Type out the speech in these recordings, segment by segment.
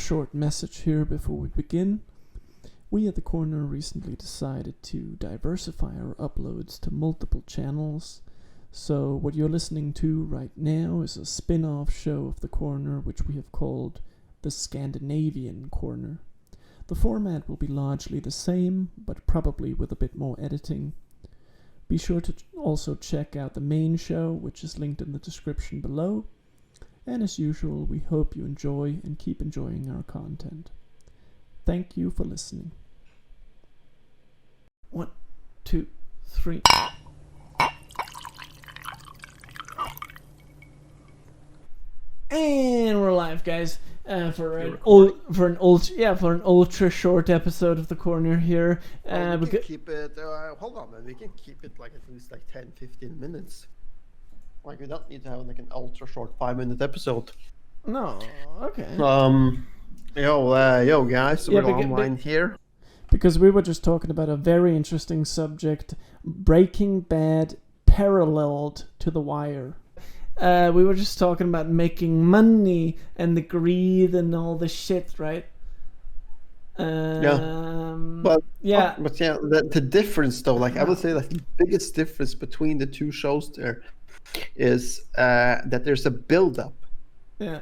short message here before we begin. We at the Corner recently decided to diversify our uploads to multiple channels. So what you're listening to right now is a spin-off show of the Corner which we have called the Scandinavian Corner. The format will be largely the same, but probably with a bit more editing. Be sure to also check out the main show, which is linked in the description below. And as usual, we hope you enjoy and keep enjoying our content. Thank you for listening. 1, 2, 3. And we're live, guys. For an ultra short episode of the Corner here. We can keep it. Hold on, man. We can keep it like at least like 10-15 minutes. Like we don't need to have like an ultra short 5-minute episode. No, okay. Yo, guys, we're online here. Because we were just talking about a very interesting subject: Breaking Bad paralleled to The Wire. We were just talking about making money and the greed and all the shit, right? But the difference though, like I would say, like the biggest difference between the two shows there is that there's a build-up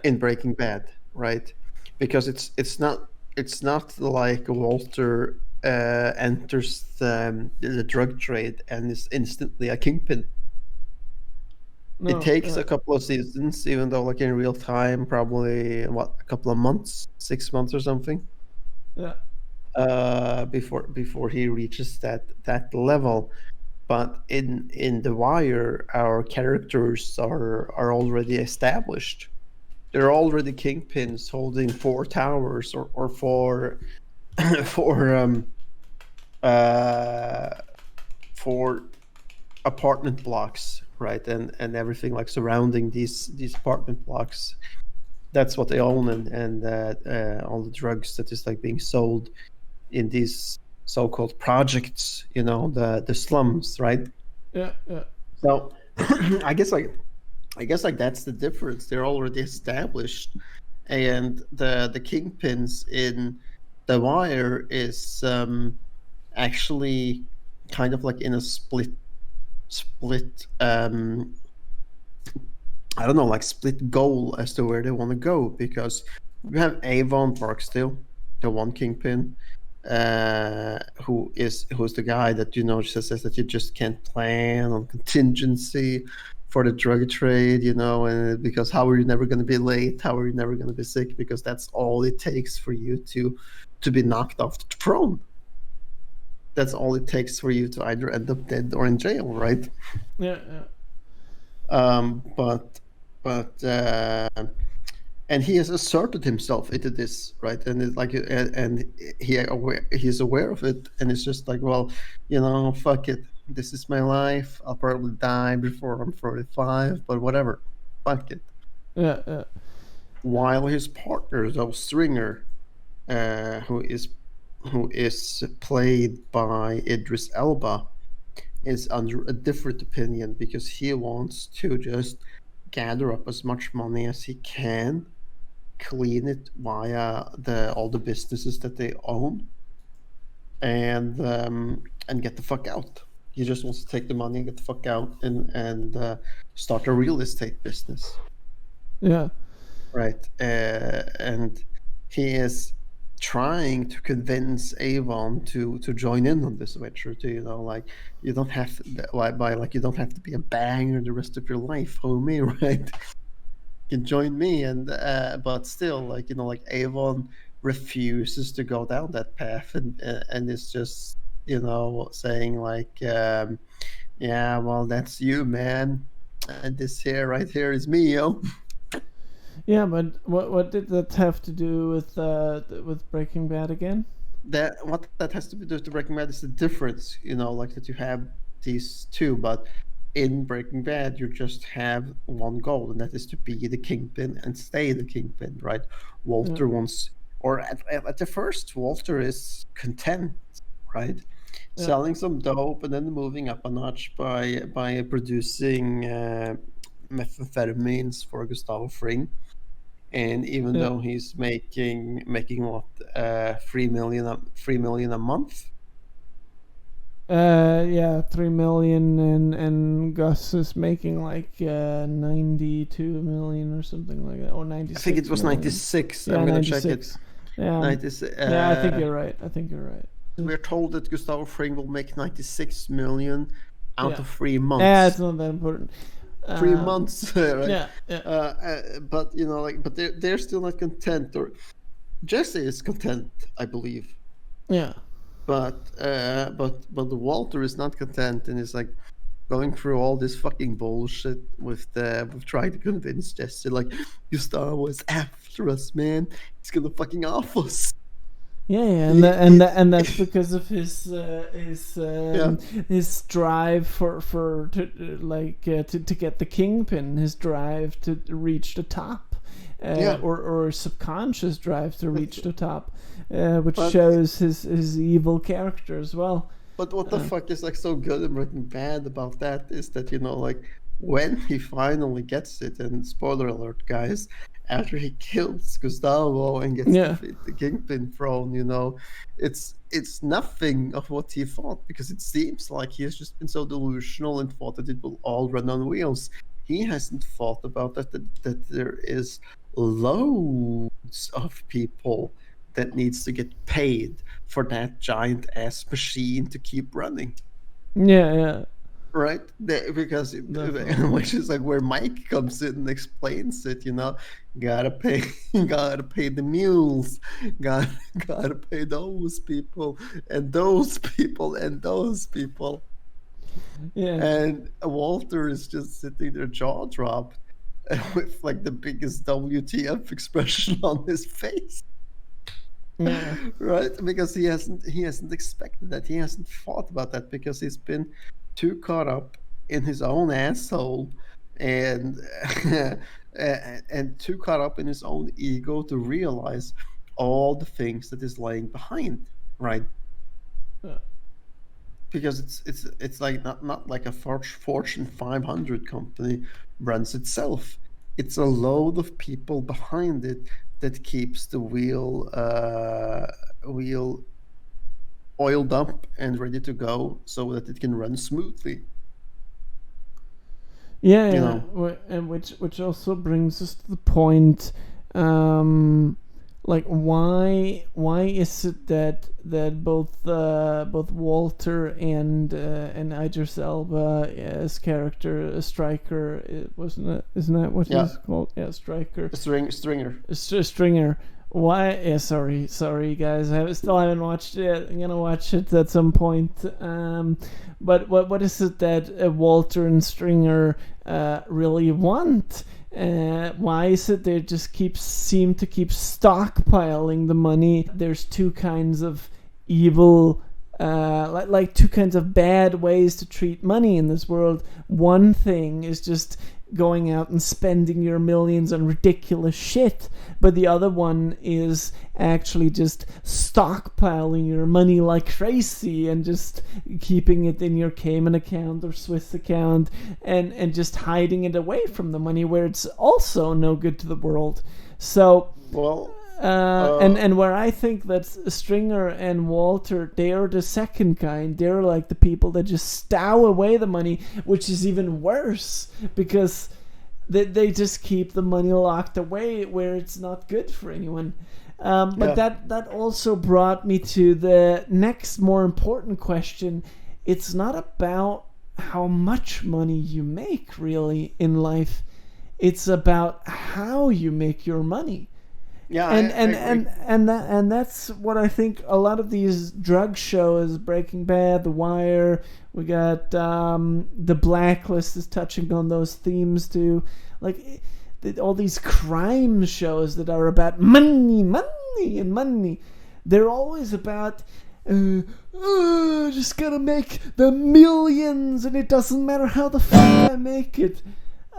in Breaking Bad, right? Because it's not like Walter enters the drug trade and is instantly a kingpin. No, it takes a couple of seasons, even though like in real time, probably a couple of months, 6 months or something. Yeah. Before he reaches that level. But in The Wire, our characters are already established. They're already kingpins holding 4 towers or 4 4 apartment blocks, right? And everything like surrounding these apartment blocks. That's what they own, and all the drugs that is like being sold in these so-called projects, the slums, right? Yeah. So I guess that's the difference. They're already established, and the kingpins in The Wire is actually kind of like in a split I don't know, like split goal as to where they want to go, because we have Avon Barksdale, the one kingpin, who's the guy that says that you just can't plan on contingency for the drug trade, and because how are you never going to be late? How are you never going to be sick? Because that's all it takes for you to be knocked off the throne. That's all it takes for you to either end up dead or in jail, right? Yeah. And he has asserted himself into this, right? And it's like, and he's aware of it, and it's just like, well, fuck it. This is my life. I'll probably die before I'm 45, but whatever, fuck it. Yeah. While his partner, though, Stringer, who is played by Idris Elba, is under a different opinion, because he wants to just gather up as much money as he can, clean it via all the businesses that they own, and get the fuck out. He just wants to take the money, get the fuck out, and start a real estate business. Yeah. Right. And he is trying to convince Avon to join in on this venture, to you don't have to, you don't have to be a banger the rest of your life, homie, right? You can join me, and but still, Avon refuses to go down that path, and it's just saying yeah, well, that's you, man, and this right here is me, yo. Yeah, but what did that have to do with Breaking Bad again? What that has to do with Breaking Bad is the difference, that you have these two, but in Breaking Bad you just have one goal, and that is to be the kingpin and stay the kingpin, right? Walter wants, or at the first, Walter is content, right? Yeah. Selling some dope and then moving up a notch by producing methamphetamines for Gustavo Fring. and even Yeah. though he's making what 3 million a month. Yeah, 3 million, and Gus is making like 92 million or something like that, or 96. I think it was million. 96. Yeah, I'm gonna 96. check it. Yeah, 96. yeah, I think you're right. We're told that Gustavo Fring will make 96 million out Yeah. of 3 months. Yeah, it's not that important. 3 months, right? Yeah, yeah. But but they're still not content. Or Jesse is content, I believe. Yeah. But Walter is not content, and is like going through all this fucking bullshit with trying to convince Jesse, like, Gustavo is after us, man. He's gonna fucking off us. Yeah, and that's because of his drive to get the kingpin, his drive to reach the top, or subconscious drive to reach the top, which shows his evil character as well. But what the fuck is like so good and written bad about that is that, like, when he finally gets it, and spoiler alert, guys, after he kills Gustavo and gets the kingpin throne, it's nothing of what he thought, because it seems like he has just been so delusional and thought that it will all run on wheels. He hasn't thought about that there is loads of people that needs to get paid for that giant ass machine to keep running. Yeah. Right? Because which is like where Mike comes in and explains it, gotta pay the mules, gotta pay those people and those people and those people. Yeah. And Walter is just sitting there, jaw dropped, with like the biggest WTF expression on his face. Yeah. Right? Because he hasn't expected that. He hasn't thought about that, because he's been too caught up in his own asshole and and too caught up in his own ego to realize all the things that is laying behind, right? Yeah. Because it's like not like a Fortune 500 company runs itself. It's a load of people behind it that keeps the wheel oiled up and ready to go, so that it can run smoothly. Yeah. And which also brings us to the point, like, why is it that both Walter and Idris Elba's character, Striker, isn't that what he's called? Yeah, Striker. Stringer. Why? Yeah, sorry guys. I still haven't watched it. I'm gonna watch it at some point. But what is it that Walter and Stringer really want? Why is it they just seem to keep stockpiling the money? There's two kinds of evil, like two kinds of bad ways to treat money in this world. One thing is just going out and spending your millions on ridiculous shit, but the other one is actually just stockpiling your money like crazy and just keeping it in your Cayman account or Swiss account, and just hiding it away from the money, where it's also no good to the world. So and where I think that Stringer and Walter, they are the second kind. They're like the people that just stow away the money, which is even worse, because they just keep the money locked away where it's not good for anyone. But that also brought me to the next more important question. It's not about how much money you make, really, in life. It's about how you make your money. Yeah, and that's what I think a lot of these drug shows, Breaking Bad, The Wire, we got The Blacklist is touching on those themes too. Like all these crime shows that are about money, and money. They're always about just gotta make the millions, and it doesn't matter how the fuck I make it.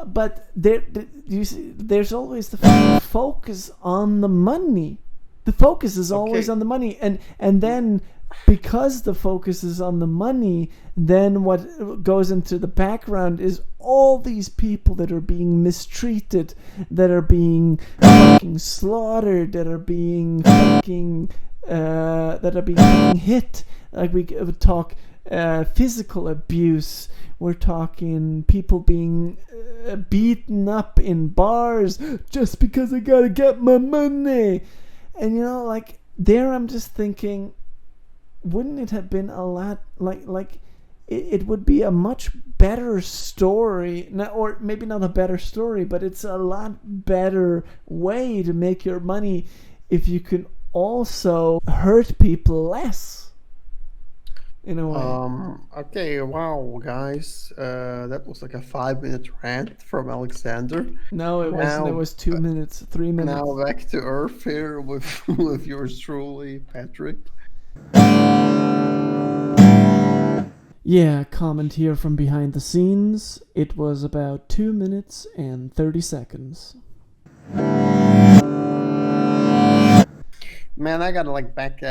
But there's always the focus on the money. The focus is always on the money, and then because the focus is on the money, then what goes into the background is all these people that are being mistreated, that are being fucking slaughtered, that are being fucking hit. Like we talk physical abuse. We're talking people being beaten up in bars just because I gotta get my money. And like there, I'm just thinking, wouldn't it have been a lot like it would be a much better story, or maybe not a better story, but it's a lot better way to make your money if you can also hurt people less, in a way. Okay, wow, guys. That was like a 5-minute rant from Alexander. No, it wasn't. It was 2 minutes, 3 minutes. Now back to earth here with with yours truly, Patrick. Yeah, comment here from behind the scenes. It was about 2 minutes and 30 seconds. Man, I gotta like back,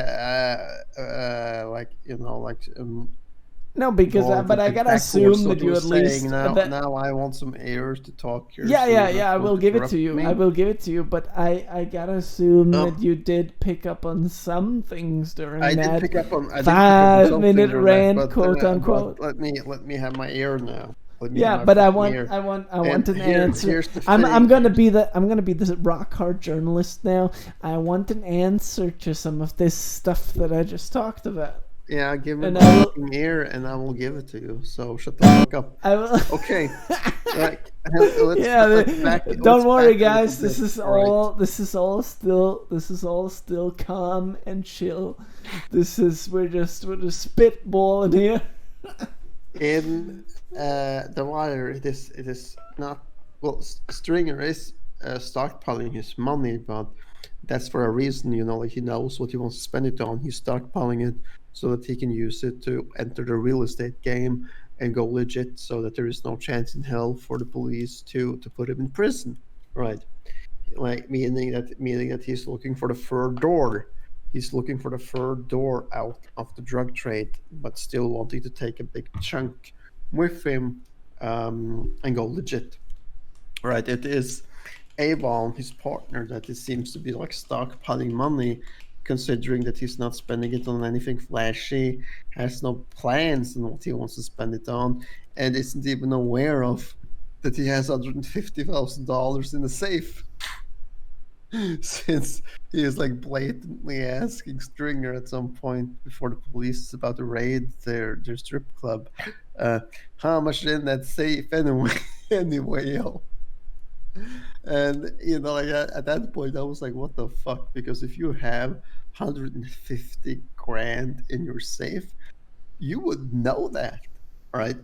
No, because but I gotta assume that you at least now I want some air to talk here. Yeah. I will give it to you. I will give it to you, but I gotta assume that you did pick up on some things during that. I did pick up on 5-minute rant, quote unquote. Let me have my ear now. Yeah, but I want an answer. I'm gonna be the rock hard journalist now. I want an answer to some of this stuff that I just talked about. Yeah, give me my ear and I will give it to you. So shut the fuck up. I will. Okay. Don't worry, guys. This is all still calm and chill. We're just spitballing here. In the wire, it is not. Well, Stringer is stockpiling his money, but that's for a reason. Like he knows what he wants to spend it on. He's stockpiling it so that he can use it to enter the real estate game and go legit, so that there is no chance in hell for the police to put him in prison, right? Like meaning that he's looking for the third door. He's looking for the third door out of the drug trade, but still wanting to take a big chunk with him and go legit, right? It is Avon, his partner, that it seems to be like stockpiling money, considering that he's not spending it on anything flashy, has no plans on what he wants to spend it on, and isn't even aware of that he has $150,000 in the safe. Since he is like blatantly asking Stringer at some point before the police is about to raid their strip club, how much in that safe anyway, yo. And like at that point I was like, what the fuck? Because if you have 150 grand in your safe, you would know that, right?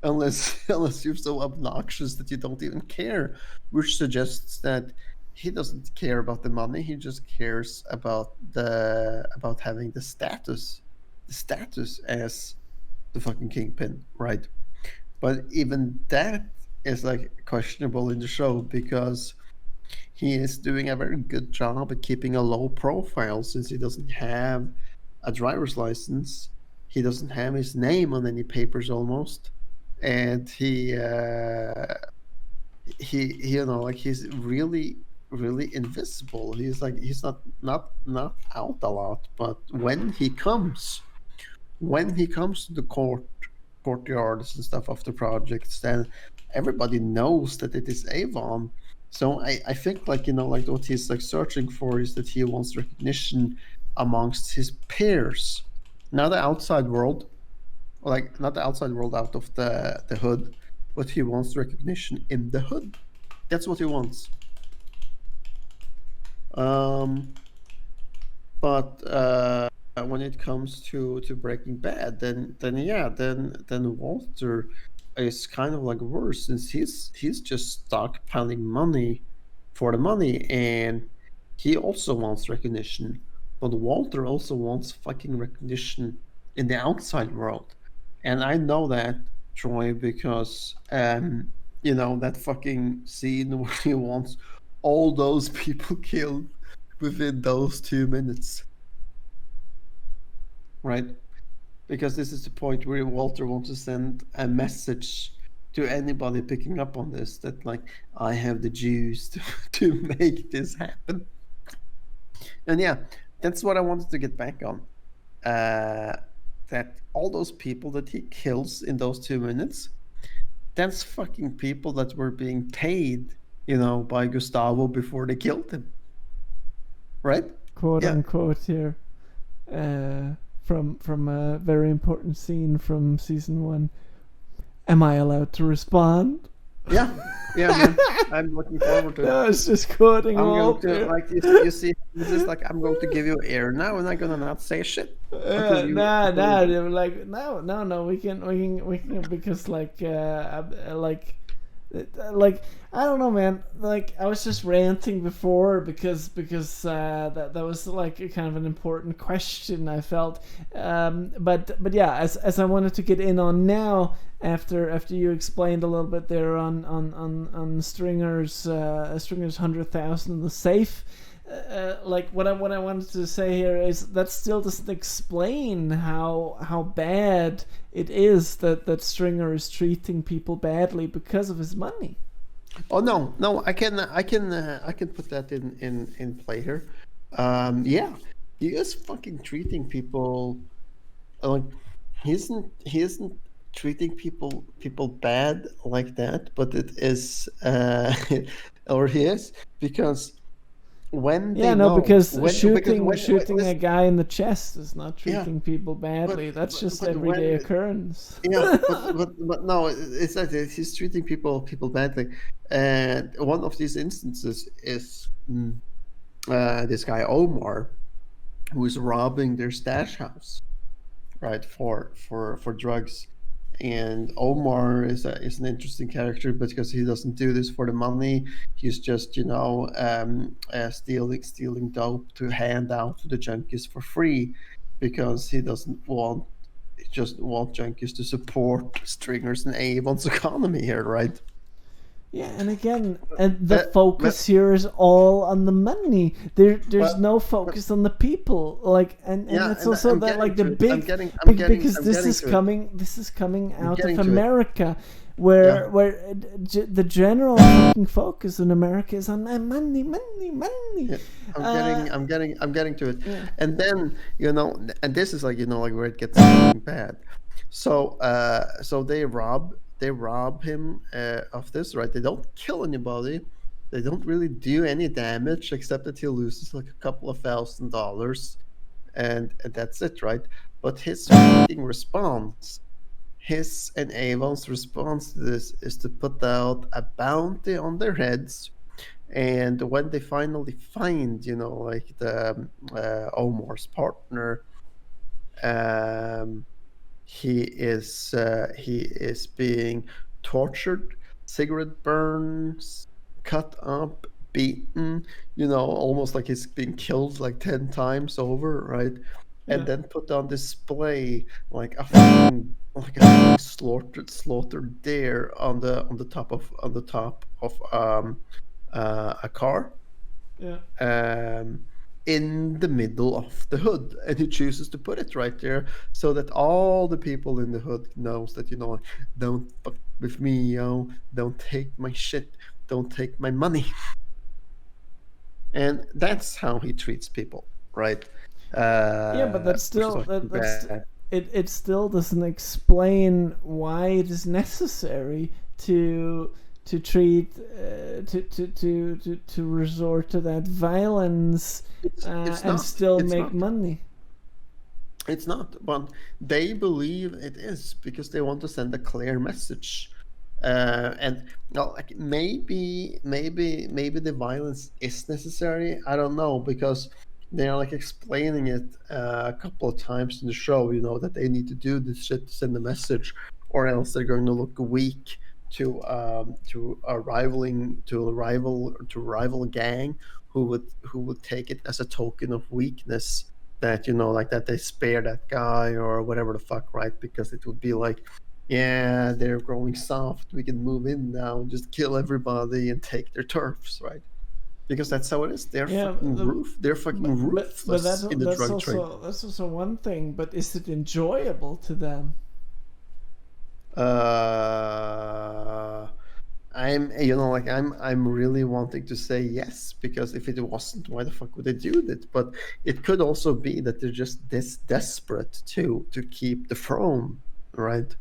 Unless you're so obnoxious that you don't even care, which suggests that he doesn't care about the money. He just cares about having the status as the fucking kingpin, right? But even that is like questionable in the show, because he is doing a very good job at keeping a low profile, since he doesn't have a driver's license. He doesn't have his name on any papers almost, and he's really invisible. He's not out a lot, but when he comes to the courtyards and stuff of the projects, then everybody knows that it is Avon. So I think like what he's like searching for is that he wants recognition amongst his peers, not the outside world, not the outside world out of the hood, but he wants recognition in the hood. That's what he wants. But when it comes to Breaking Bad, then Walter is kind of like worse, since he's just stockpiling money for the money, and he also wants recognition. But Walter also wants fucking recognition in the outside world, and I know that, Troy, because that fucking scene where he wants all those people killed within those 2 minutes. right? Because this is the point where Walter wants to send a message to anybody picking up on this, that like, I have the juice to make this happen. And yeah, that's what I wanted to get back on. That all those people that he kills in those 2 minutes, that's fucking people that were being paid, by Gustavo before they killed him. Right? Quote Yeah. unquote here. From a very important scene from season 1. Am I allowed to respond? Yeah, man. I'm looking forward to it. No, I was just quoting I'm going Walter. to, like, you see, this is like, I'm going to give you air now, and I'm gonna not say shit. No, like no, we can because like I don't know, man. Like I was just ranting before because that was like a kind of an important question I felt. But yeah, as I wanted to get in on now after you explained a little bit there on Stringer's 100,000 in the safe. Like what I wanted to say here is that still doesn't explain how bad it is that Stringer is treating people badly because of his money. Oh no, I can put that in play here. Yeah, he is fucking treating people like he isn't treating people bad like that, but it is or he is, because when they know, because when, shooting when a guy in the chest is not treating people badly. That's just everyday occurrence. Yeah, but no, it's like he's treating people badly, and one of these instances is this guy Omar, who is robbing their stash house, right, for drugs. And Omar is an interesting character because he doesn't do this for the money. He's just stealing dope to hand out to the junkies for free, because he doesn't want junkies to support Stringers and Avon's economy here, right? Yeah, and again, the focus here is all on the money. There's no focus on the people. Like, and it's also that like the big because this is coming out of America, where the general fucking focus in America is on money. Yeah, I'm getting to it, yeah. And then and this is like where it gets bad. So they rob him of this, right? They don't kill anybody. They don't really do any damage except that he loses like a couple of $1,000, and that's it, right? But his response, his and Avon's response to this, is to put out a bounty on their heads. And when they finally find, the Omar's partner, he is being tortured, cigarette burns, cut up, beaten, almost like he's being killed like 10 times over, right? Yeah. And then put on display like a slaughtered deer on the top of a car. Yeah. In the middle of the hood, and he chooses to put it right there so that all the people in the hood knows that don't fuck with me, don't take my shit, don't take my money. And that's how he treats people, right? Yeah, but that's still it still doesn't explain why it is necessary to treat to resort to that violence and still make money. It's not, but they believe it is because they want to send a clear message. And like maybe the violence is necessary. I don't know, because they're like explaining it a couple of times in the show. That they need to do this shit to send a message, or else they're going to look weak to a rival gang who would take it as a token of weakness, that like that they spare that guy or whatever the fuck, right? Because it would be like, yeah, they're growing soft, we can move in now and just kill everybody and take their turfs, right? because that's how it is. They're Yeah, they're fucking but ruthless in the drug trade. that's also one thing. But is it enjoyable to them? I'm I'm really wanting to say yes, because if it wasn't, why the fuck would they do it? But it could also be that they're just this desperate to keep the throne, right?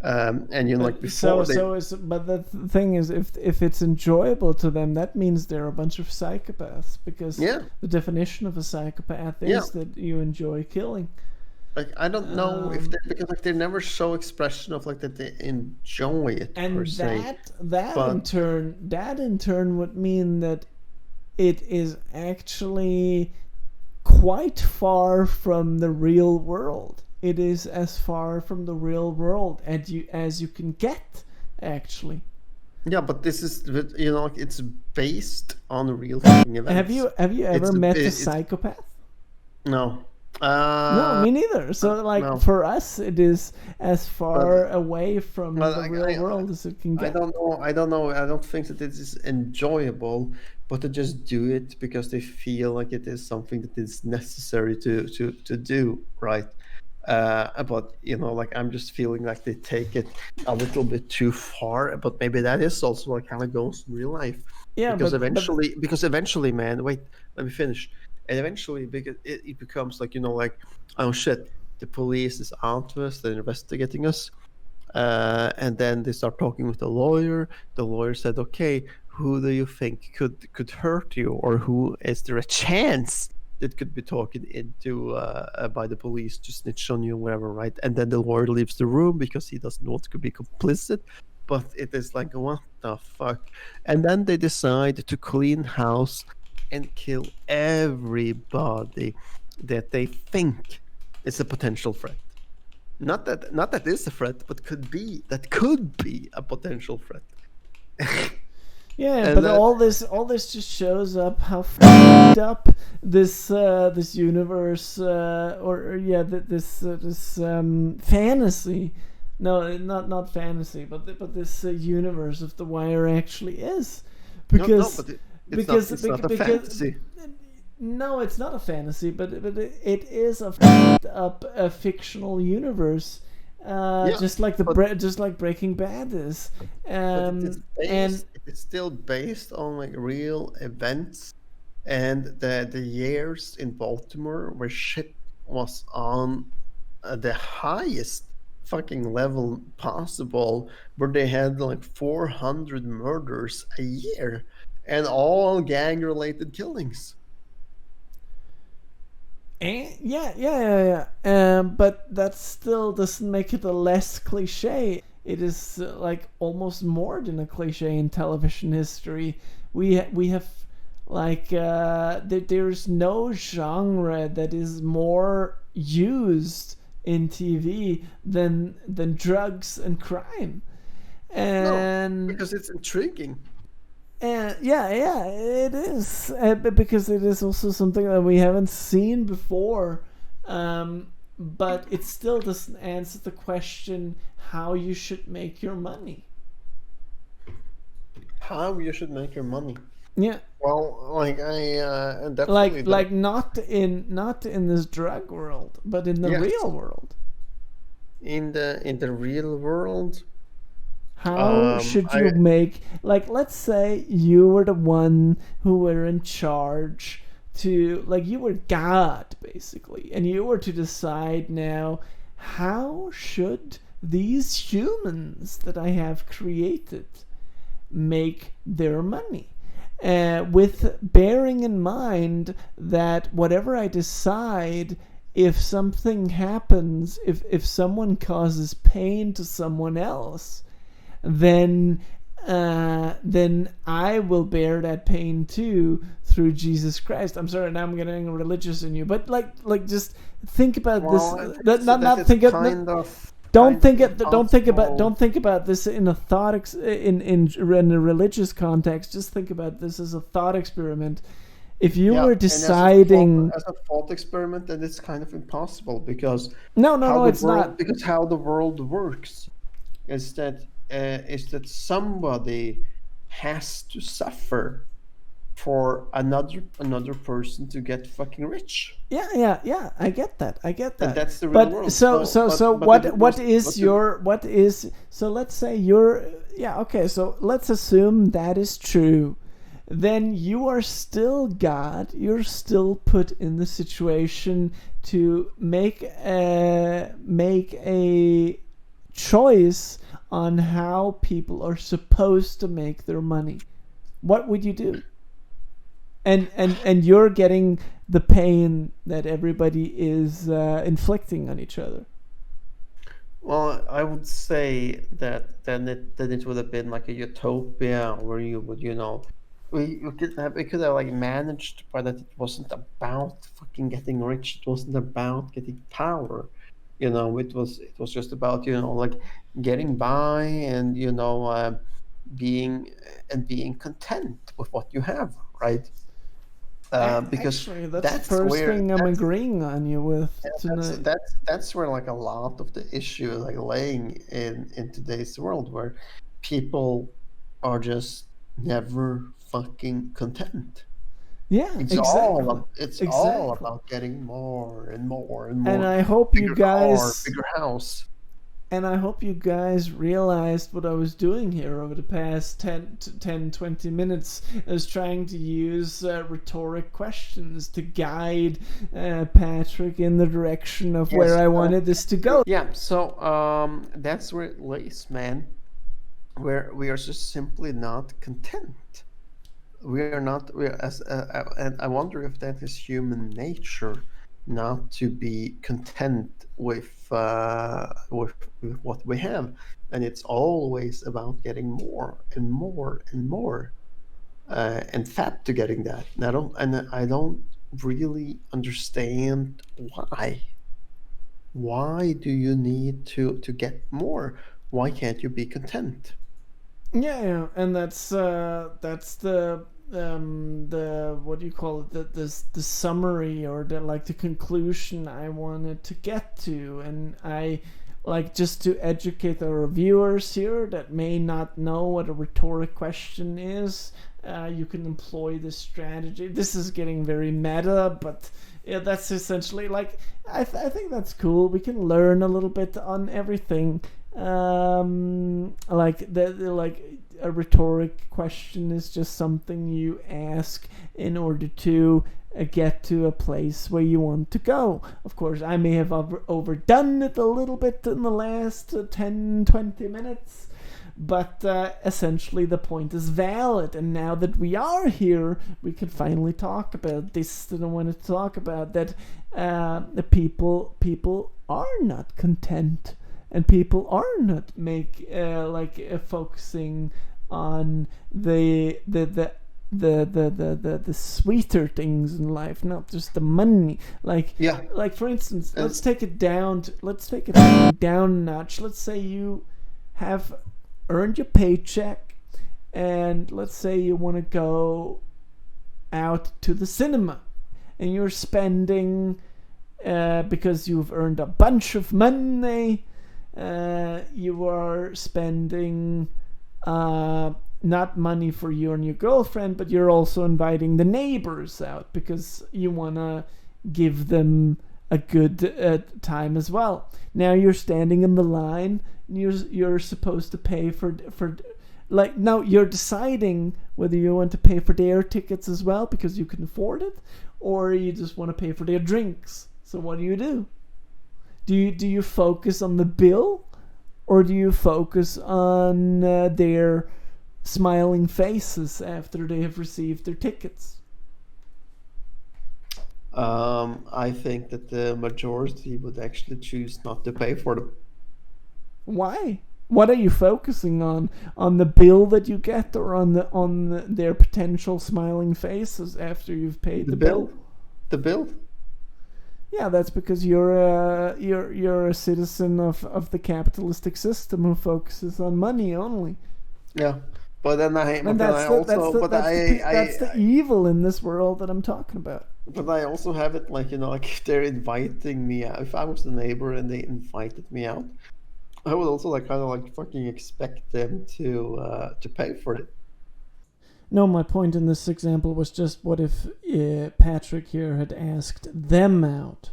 And like before But the thing is, if it's enjoyable to them, that means they're a bunch of psychopaths, because yeah. the definition of a psychopath Yeah. is that you enjoy killing. Like I don't know if they, because like they never show expression of like that they enjoy it per And se. that But in turn would mean that it is actually quite far from the real world. It is as far from the real world as you can get, actually. yeah, but this is like it's based on real fucking events. Have you ever met a psychopath? No. No, me neither. So, like, no. for us, it is as far away from the real world as it can get. I don't know. I don't think that it is enjoyable, but they just do it because they feel like it is something that is necessary to do, right? But like I'm just feeling like they take it a little bit too far. But maybe that is also like how it goes in real life. Yeah, because eventually, man. Wait, let me finish. And eventually, because it becomes like like, oh shit, the police is onto us, they're investigating us, and then they start talking with the lawyer. The lawyer said, okay, who do you think could hurt you, or who is there a chance that could be talking into by the police to snitch on you, whatever, right? And then the lawyer leaves the room because he doesn't want to be complicit. But it is like, what the fuck? And then they decide to clean house and kill everybody that they think is a potential threat. Not that is a threat, but could be a potential threat. Yeah, but all this just shows up how fucked up this universe this fantasy. No, not fantasy, but this universe of The Wire actually is, because it's not a fantasy. No, it's not a fantasy, but it is a fucked up fictional universe. Just like Breaking Bad is, and it's still based on like real events, and the years in Baltimore where shit was on the highest fucking level possible, where they had like 400 murders a year, and all gang-related killings. Yeah. But that still doesn't make it a less cliche. It is like almost more than a cliche in television history. We have like there's no genre that is more used in TV than drugs and crime. And no, because it's intriguing. Yeah, it is, because it is also something that we haven't seen before, but it still doesn't answer the question how you should make your money. How you should make your money? Yeah. Well, like I definitely like not in this drug world, but in the real world. In the real world. How should you make, like, let's say you were the one who were in charge to, like, you were God, basically, and you were to decide now, how should these humans that I have created make their money? With bearing in mind that whatever I decide, if something happens, if someone causes pain to someone else, then I will bear that pain too through Jesus Christ. I'm sorry, now I'm getting religious in you, but like just think about this. Don't think about this in a thought in a religious context. Just think about this as a thought experiment. If you were deciding as a thought experiment, then it's kind of impossible, because no, it's not, because how the world works is that somebody has to suffer for another person to get fucking rich. Yeah. I get that. And that's the real But world. so But it what was is your what is so let's say you're yeah, okay, so let's assume that is true. Then you are still God. You're still put in the situation to make a choice on how people are supposed to make their money. What would you do? And you're getting the pain that everybody is inflicting on each other. Well, I would say that then it would have been like a utopia where you would, we could have like managed, but that it wasn't about fucking getting rich. It wasn't about getting power. It was just about like getting by and being being content with what you have, right? Because Actually, that's the that's first where thing I'm agreeing on you with that's tonight. that's where like a lot of the issue is like laying in today's world, where people are just never fucking content. Yeah, It's exactly. all about getting more and more and And more. I hope you Bigger car, guys bigger house. and I hope you guys realized what I was doing here over the past 20 minutes. I was trying to use rhetoric questions to guide Patrick in the direction of where I wanted this to go. Yeah, so that's where it lays, man. Where we are just simply not content. We are not. We are and I wonder if that is human nature, not to be content with what we have, and it's always about getting more and more and more, and fat to getting that. And I don't really understand why. Why do you need to get more? Why can't you be content? Yeah, and that's the what do you call it, the summary, or the conclusion I wanted to get to. And I like, just to educate our viewers here that may not know what a rhetoric question is, you can employ this strategy. This is getting very meta, but yeah, that's essentially like, I think that's cool. We can learn a little bit on everything. Like a rhetoric question is just something you ask in order to get to a place where you want to go. Of course, I may have overdone it a little bit in the last 10-20 minutes, but essentially the point is valid. And now that we are here, we can finally talk about this that I wanted to talk about, that the people are not content, and people are not focusing on the sweeter things in life, not just the money. Like for instance, let's take it down a notch. Let's say you have earned your paycheck, and let's say you want to go out to the cinema, and you're spending because you've earned a bunch of money. You are spending not money for you and your girlfriend, but you're also inviting the neighbors out because you want to give them a good time as well. Now you're standing in the line, and you're supposed to pay for now you're deciding whether you want to pay for their tickets as well because you can afford it, or you just want to pay for their drinks. So what do? Do you focus on the bill, or do you focus on their smiling faces after they have received their tickets? I think that the majority would actually choose not to pay for them. Why? What are you focusing on? On the bill that you get, or on their potential smiling faces after you've paid the bill? The bill. Yeah, that's because you're a citizen of the capitalistic system who focuses on money only. Yeah, but then that's the evil in this world that I'm talking about. But I also have it like like they're inviting me out. If I was the neighbor and they invited me out, I would also like kind of like fucking expect them to pay for it. No, my point in this example was just what if Patrick here had asked them out,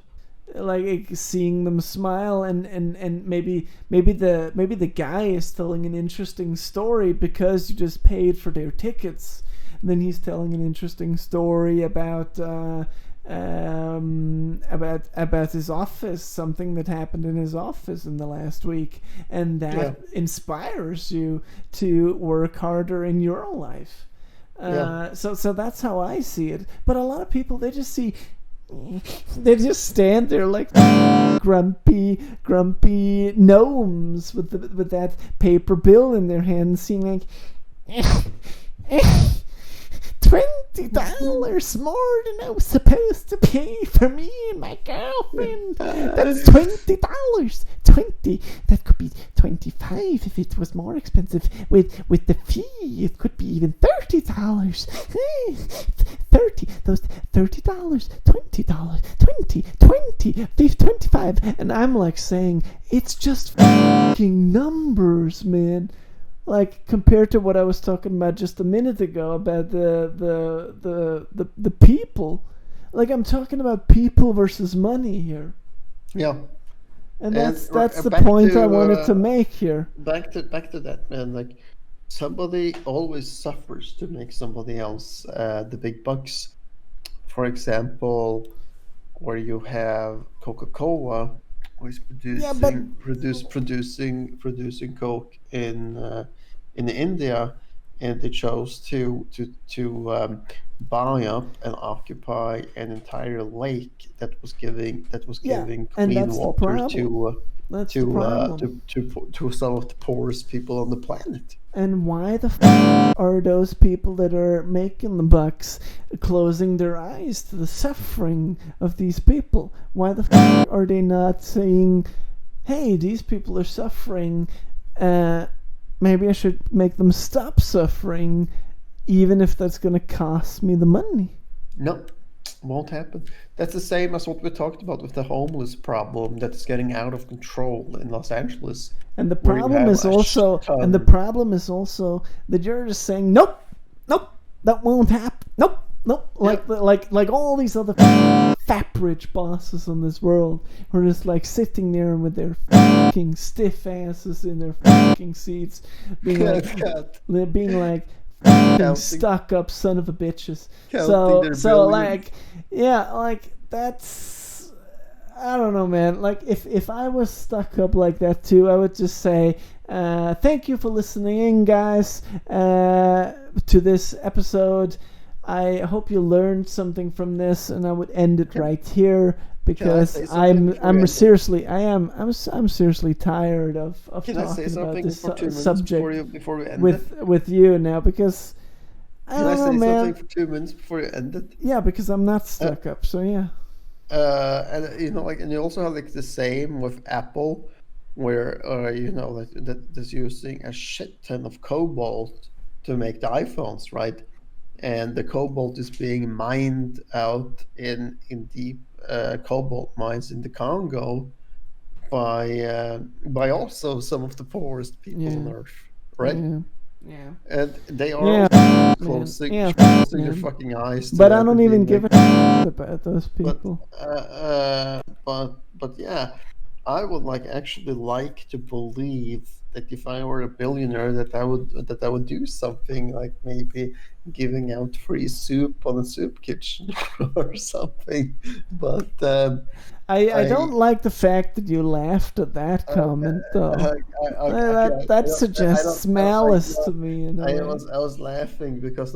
like seeing them smile, and maybe the guy is telling an interesting story because you just paid for their tickets. And then he's telling an interesting story about his office, something that happened in his office in the last week, and that inspires you to work harder in your life. So that's how I see it. But a lot of people, they just stand there like grumpy gnomes with that paper bill in their hand, seeing like $20 more than I was supposed to pay for me and my girlfriend. That's $20. 20. That could be 25 if it was more expensive. With the fee, it could be even $30. 30. Those $30, $20, 20, 25. And I'm like saying, it's just fucking numbers, man. Like, compared to what I was talking about just a minute ago about the people. Like, I'm talking about people versus money here. Yeah. And that's the point I wanted to make here. Back to that, man. Like, somebody always suffers to make somebody else the big bucks. For example, where you have Coca-Cola, who is producing Coke in India, and they chose to buy up and occupy an entire lake that was giving clean water to some of the poorest people on the planet. And why the are those people that are making the bucks closing their eyes to the suffering of these people? Why the are they not saying, hey, these people are suffering, maybe I should make them stop suffering, even if that's going to cost me the money? Nope, won't happen. That's the same as what we talked about with the homeless problem that's getting out of control in Los Angeles. And the problem is also that you're just saying, nope, that won't happen. Nope. Like all these other fat rich bosses in this world who are just like sitting there with their fucking stiff asses in their fucking seats, being like stuck up son of a bitches. So like, yeah, like that's, I don't know, man. Like if I was stuck up like that too, I would just say, thank you for listening in, guys, to this episode. I hope you learned something from this, and I would end it right here because I'm seriously tired of talking about this subject before we end with you now, because Can I say something for 2 minutes before you end it? Yeah, because I'm not stuck up, so yeah. And and you also have like the same with Apple, where that's using a shit ton of cobalt to make the iPhones, right? And the cobalt is being mined out in deep cobalt mines in the Congo by also some of the poorest people on Earth, right? Yeah. And they are closing their fucking eyes. But I don't even give a about those people. But yeah, I would actually like to believe that if I were a billionaire, that I would do something like maybe giving out free soup on a soup kitchen or something. But I don't like the fact that you laughed at that comment, though. That suggests malice to me. I was laughing because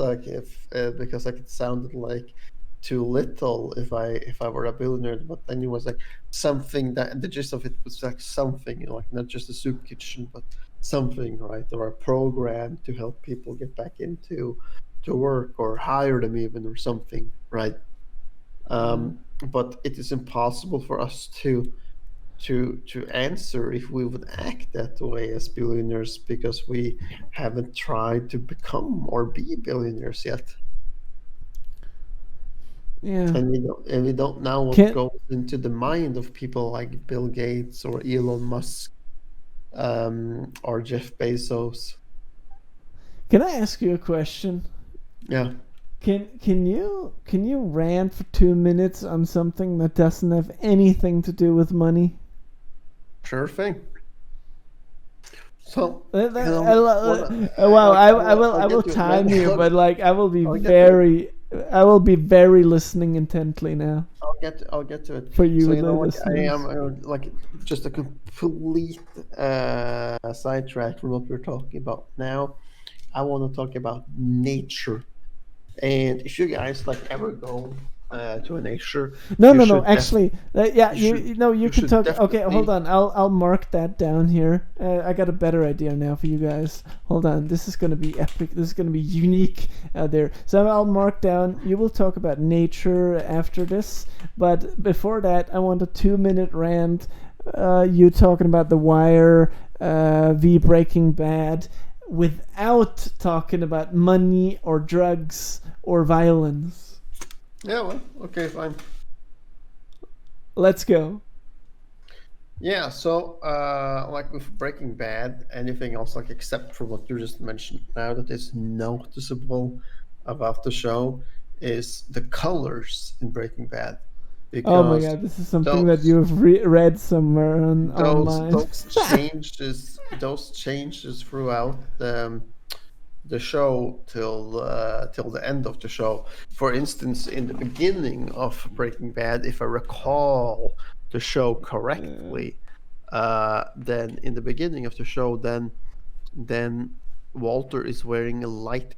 because it sounded like too little if I were a billionaire. But then it was like something that the gist of it was like something, like not just a soup kitchen, but something, right? Or a program to help people get back into work, or hire them even, or something, right? But it is impossible for us to answer if we would act that way as billionaires, because we haven't tried to become or be billionaires yet. Yeah. And we don't know what goes into the mind of people like Bill Gates or Elon Musk, or Jeff Bezos. Can I ask you a question? Yeah. Can you rant for 2 minutes on something that doesn't have anything to do with money? Sure thing. So, Well, like, I I'll will get to it, man. time you, but like I will be I'll get to it. very listening intently now I'll get to it. for you, So the like I listeners. am like just a complete sidetrack from what we're talking about now. I want to talk about nature. And if you guys like ever go to a nature, you No. should Actually, yeah, you should you you can should talk. Okay, hold definitely. on. I'll mark that down here. I got a better idea now for you guys. Hold on. This is gonna be epic. This is gonna be unique out there. So I'll mark down. You will talk about nature after this, but before that, I want a 2 minute rant. You talking about The Wire, v Breaking Bad, without talking about money or drugs or violence. Yeah, well, okay, fine. Let's go. Yeah, so like with Breaking Bad, anything else like except for what you just mentioned now that is noticeable about the show is the colors in Breaking Bad, Oh my because god, this is something that those you've read somewhere online. those changes throughout the show till the end of the show. For instance, in the beginning of Breaking Bad, if I recall the show correctly, then in the beginning of the show, then Walter is wearing lighter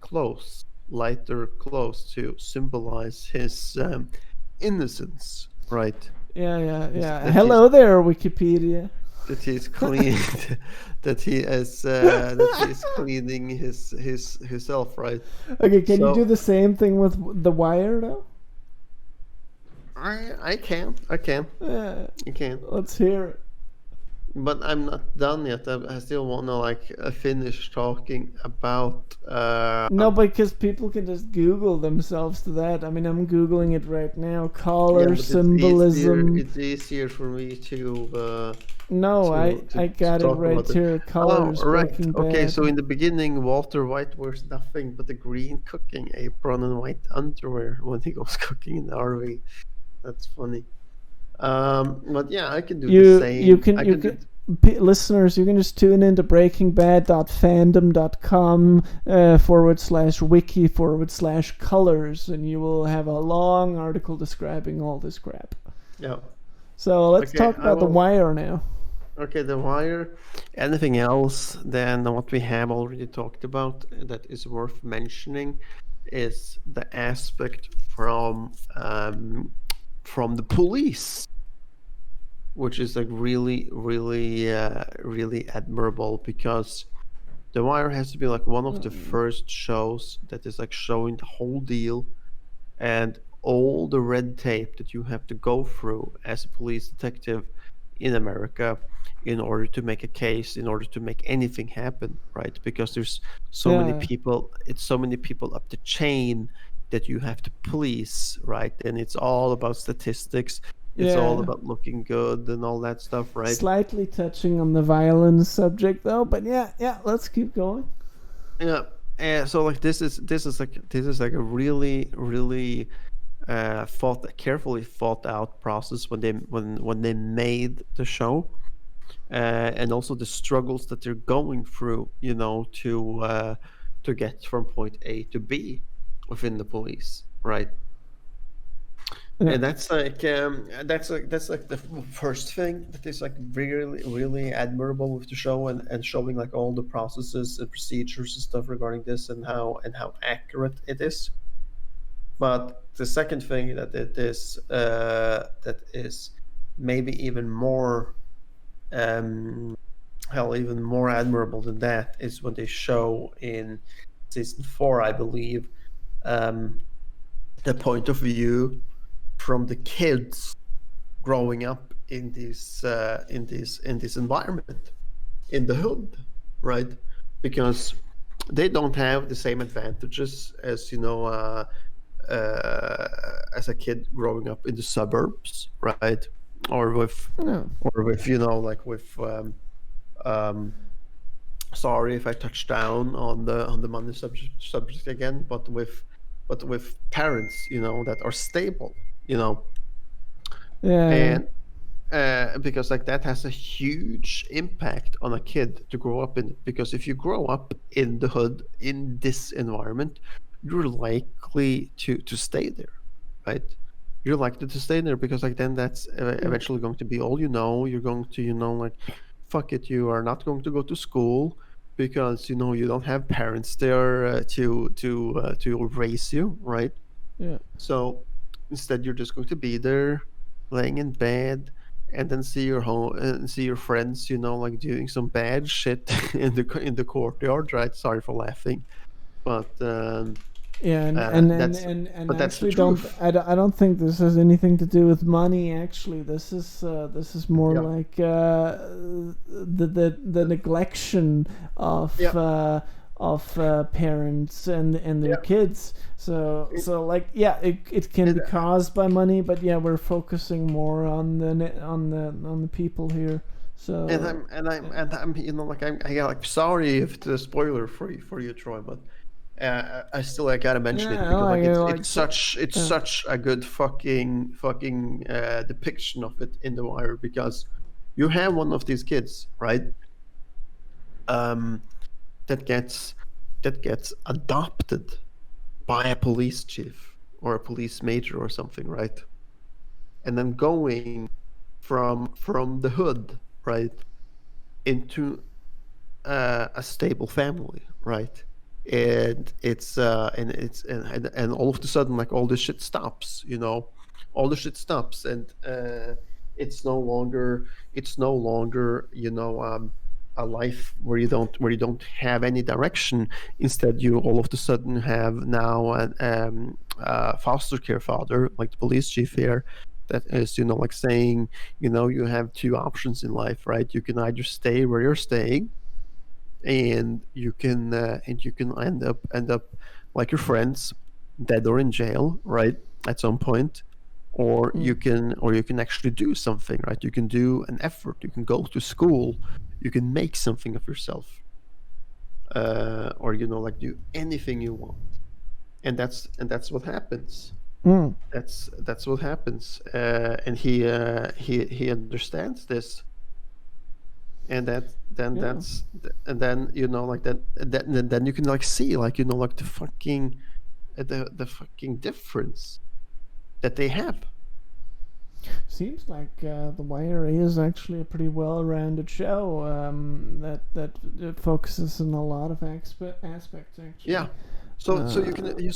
clothes to symbolize his innocence, right? Yeah. That he's Hello there, Wikipedia. that he's clean, that he is cleaning his himself, right? Okay, can you do So the same thing with The Wire, though? I can I can Yeah, I can, let's hear it. but I'm not done yet. I still want to like finish talking about. No, because people can just Google themselves to that. I mean, I'm Googling it right now. Yeah, Color but it's easier. symbolism. It's easier for me No, to got it talk right about it. here. Oh, Colors, right. Breaking Okay, so Bad. in the beginning, Walter White wears nothing but a green cooking apron and white underwear when he goes cooking in the RV. That's funny. But yeah, I can do the You same. can I can do. listeners, you can just tune into breakingbad.fandom.com /wiki/colors, and you will have a long article describing all this crap. Yeah. So let's Okay, talk I about The will. Wire now. Okay, The Wire. Anything else than what we have already talked about that is worth mentioning is the aspect from the police, which is like really admirable, because The Wire has to be like one of the first shows that is like showing the whole deal and all the red tape that you have to go through as a police detective in America in order to make a case, in order to make anything happen, right? Because there's so many Yeah, people, it's so many people up the chain that you have to police, right? And it's all about statistics. It's all yeah. about looking good and all that stuff, right? Slightly touching on the violence subject though, but yeah. Let's keep going. Yeah. So like this is like a really carefully thought out process when they made the show, and also the struggles that they're going through, to get from point A to B within the police, right? Yeah, And that's like the first thing that is like really admirable with the show, and showing like all the processes and procedures and stuff regarding this, and how accurate it is. But the second thing that is maybe even more even more admirable than that is when they show in season 4, I believe, um, the point of view from the kids growing up in this environment in the hood, right? Because they don't have the same advantages as as a kid growing up in the suburbs, right? Or with no. like with um, sorry if I touch down on the money subject again, but with but with parents, that are stable, Yeah. and because like that has a huge impact on a kid to grow up in. Because if you grow up in the hood in this environment, you're likely to stay there, right? You're likely to stay there because like then that's eventually going to be all you know. You're going to like, fuck it, you are not going to go to school because you don't have parents there to raise you, right? Yeah. So instead, you're just going to be there, laying in bed, and then see your home and see your friends, like doing some bad shit in the courtyard, right? Sorry for laughing, but Yeah, and that's I that's the actually don't. truth. I don't think this has anything to do with money. Actually, this is more Yeah, like the neglection of yeah, parents and their yeah. kids. So It, like yeah, it can it, be caused by money, but yeah, we're focusing more on the people here. and So I'm like like sorry if the spoiler for you, Troy, but I still like gotta mention it yeah, because like like so, it's yeah. such a good fucking depiction of it in The Wire, because you have one of these kids, right? Um, that gets adopted by a police chief or a police major or something, right? And then going from the hood, right, into a stable family, right? And all of a sudden, like, all this shit stops, all the shit stops, and it's no longer a life where you don't have any direction. Instead, you all of a sudden have now a foster care father, like the police chief here, that is like saying, you have two options in life, right? You can either stay where you're staying, and you can end up like your friends, dead or in jail, right, at some point. Or Mm. you can actually do something, right? You can do an effort, you can go to school, you can make something of yourself, or like do anything you want. And that's what happens. Mm. That's what happens. And he understands this. And that then Yeah. that's and then like then you can like see, like, like the fucking difference that they have. Seems like The Wire is actually a pretty well-rounded show that it focuses on a lot of aspects actually. Yeah. So you Uh, can you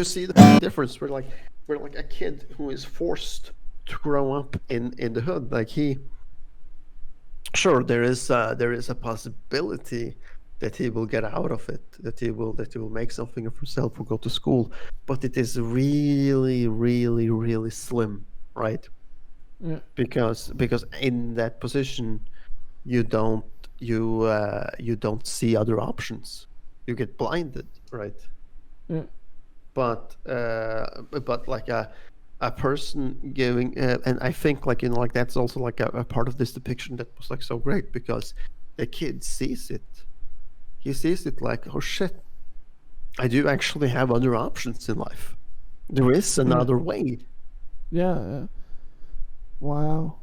see the difference, where like a kid who is forced to grow up in the hood, like he sure, there is a possibility that he will get out of it, that he will make something of himself or go to school, but it is really, really, really slim, right? yeah, Because in that position, you don't you don't see other options. You get blinded, right? yeah, But like a person giving, and I think, like, like that's also like a part of this depiction that was like so great, because the kid sees it. He sees it like, oh shit, I do actually have other options in life. There is yeah, another way. yeah. Wow.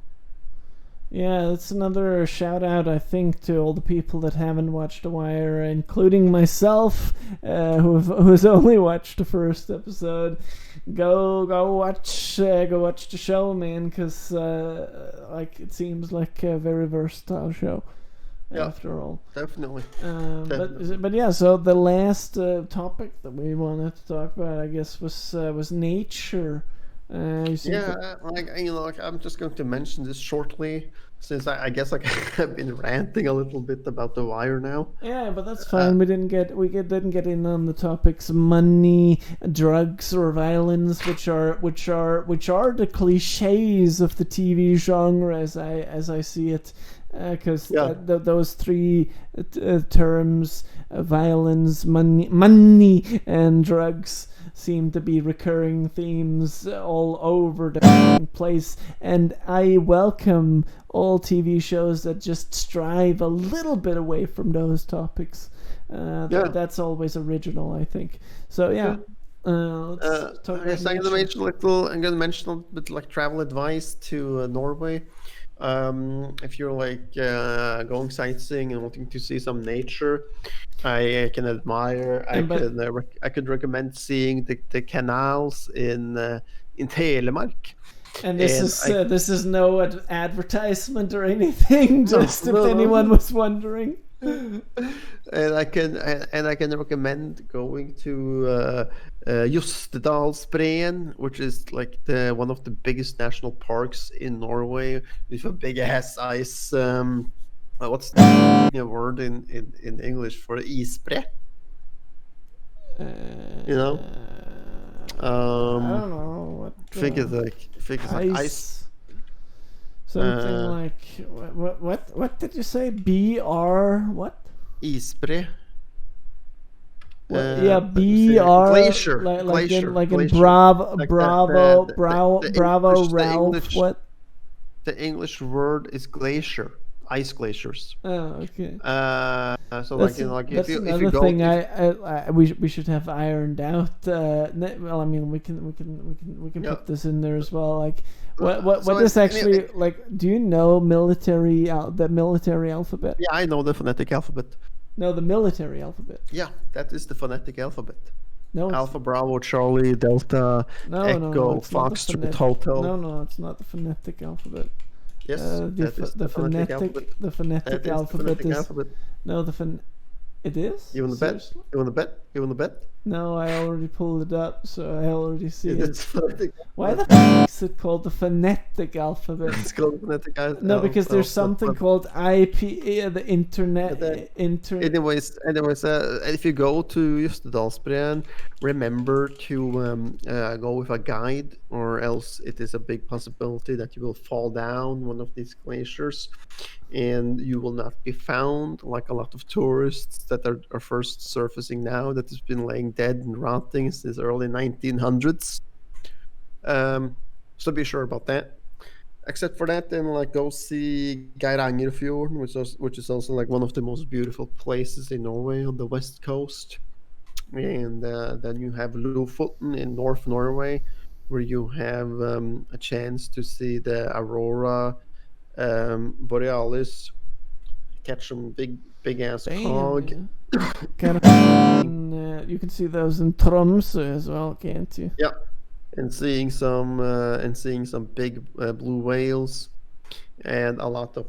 Yeah, that's another shout out, I think, to all the people that haven't watched The Wire, including myself, who's only watched the first episode. Go watch the show, man, because like it seems like a very versatile show, Yeah, after all. definitely, But definitely. but yeah, so the last topic that we wanted to talk about, I guess, was nature. You seem to, Yeah, like, like, I'm just going to mention this shortly, since I guess like I've been ranting a little bit about The Wire now. yeah, but that's Uh, fine. Didn't get in on the topics money, drugs, or violence, which are the cliches of the TV genre as I see it, because yeah, those three terms, violence, money, and drugs, seem to be recurring themes all over the place, and I welcome all TV shows that just strive a little bit away from those topics. yeah, That's always original, I think. So yeah, good. Let's talk about so I'm gonna mention a little bit like travel advice to Norway. If you're like going sightseeing and wanting to see some nature, I can admire. I could recommend seeing the canals in Telemark. And this is no advertisement or anything. Just if anyone was wondering. And I can recommend going to Jostedalsbreen, which is like one of the biggest national parks in Norway with a big ass ice. What's the word in English for isbre? You know. I don't know. Think it's like ice. Something like what did you say? BR what? Isbre. Yeah, BR glacier. Like in glacier. Bravo Like Bravo the Bravo English, Ralph. What? The English word is glacier. Ice glaciers. Oh, okay. So that's, if you go, thing we should have ironed out. Well, I mean, we can put this in there as well. Like, what is actually like? Do you know the military alphabet? Yeah, I know the phonetic alphabet. No, the military alphabet. Yeah, that is the phonetic alphabet. No, Alpha, Bravo, Charlie, Delta, Echo, Foxtrot, Hotel. No, it's not the phonetic alphabet. Yes, the phonetic alphabet is no it is. You want to bet? No, I already pulled it up, so I already see it. Phonetic. Why the f is it called the phonetic alphabet? It's called phonetic alphabet. No, because there's something called IPA, the internet. Anyways, if you go to Jostedalsbreen, remember to go with a guide, or else it is a big possibility that you will fall down one of these glaciers, and you will not be found like a lot of tourists that are first surfacing now, that has been laying dead and rotting since early 1900s. So be sure about that. Except for that, then like go see Geirangerfjorden, which is also like one of the most beautiful places in Norway on the west coast. And then you have Lofoten in North Norway, where you have a chance to see the aurora borealis, catch some big ass cog. You can see those in Tromsø as well, can't you? Yeah, and seeing some big blue whales, and a lot of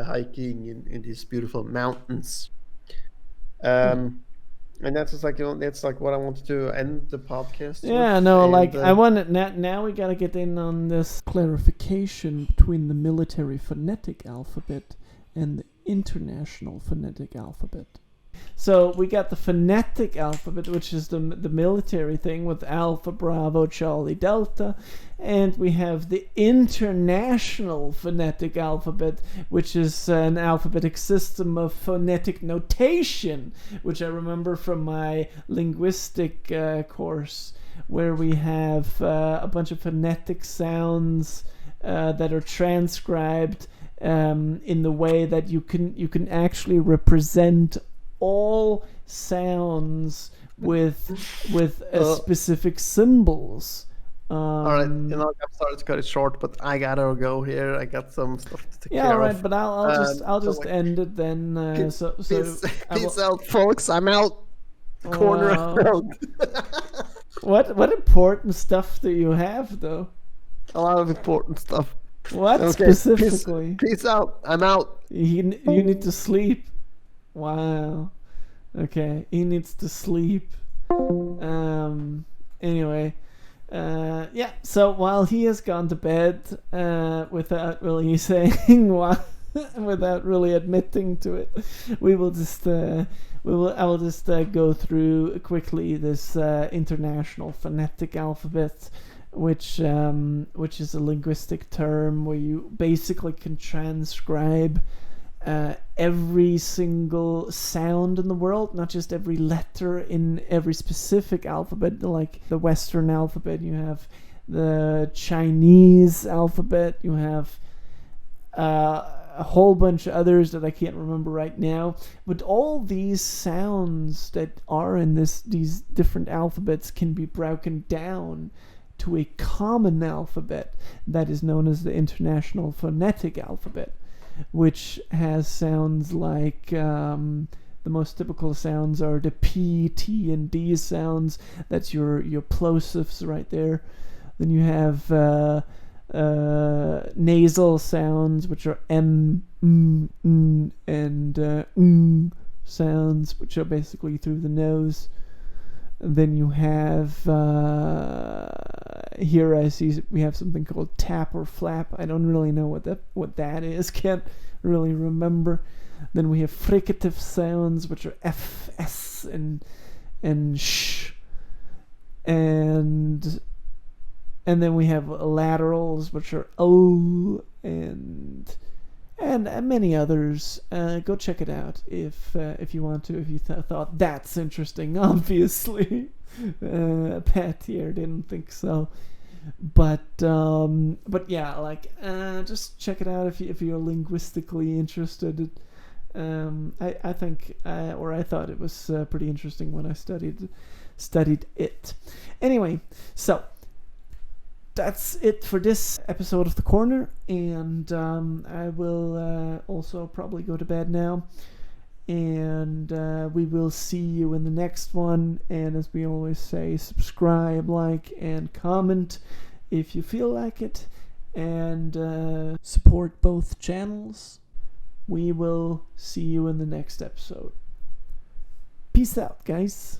hiking in these beautiful mountains. And that's just like, that's like what I wanted to end the podcast. Yeah, with, I want now we gotta get in on this clarification between the military phonetic alphabet and the international phonetic alphabet. So we got the phonetic alphabet, which is the military thing with Alpha, Bravo, Charlie, Delta, and we have the international phonetic alphabet, which is an alphabetic system of phonetic notation, which I remember from my linguistic course, where we have a bunch of phonetic sounds that are transcribed in the way that you can actually represent all sounds with specific symbols. All right, I'm sorry to cut it short, but I gotta go here. I got some stuff to take care of. Yeah, all right, but I'll just end it then. Peace out, folks. I'm out. Corner out. What important stuff do you have, though? A lot of important stuff. What specifically? Peace out. I'm out. You need to sleep. Wow. Okay, he needs to sleep. Anyway, yeah. So while he has gone to bed, without really saying why, without really admitting to it, I will just go through quickly this international phonetic alphabet, which is a linguistic term where you basically can transcribe every single sound in the world, not just every letter in every specific alphabet. Like the Western alphabet, you have the Chinese alphabet, you have a whole bunch of others that I can't remember right now. But all these sounds that are in these different alphabets can be broken down to a common alphabet that is known as the International Phonetic Alphabet, which has sounds like the most typical sounds are the P, T, and D sounds. That's your plosives right there. Then you have nasal sounds, which are M, and sounds, which are basically through the nose. Then you have here I see we have something called tap or flap. I don't really know what that is. Can't really remember. Then we have fricative sounds, which are F, S, and sh, and then we have laterals, which are O, and many others. Go check it out if you want to. If you thought that's interesting, obviously. Pat here didn't think so, but yeah, like just check it out if you're linguistically interested. I think or I thought it was pretty interesting when I studied it. Anyway, so that's it for this episode of The Corner, and I will also probably go to bed now, and we will see you in the next one. And as we always say, subscribe, like, and comment if you feel like it, and support both channels. We will see you in the next episode. Peace out, guys.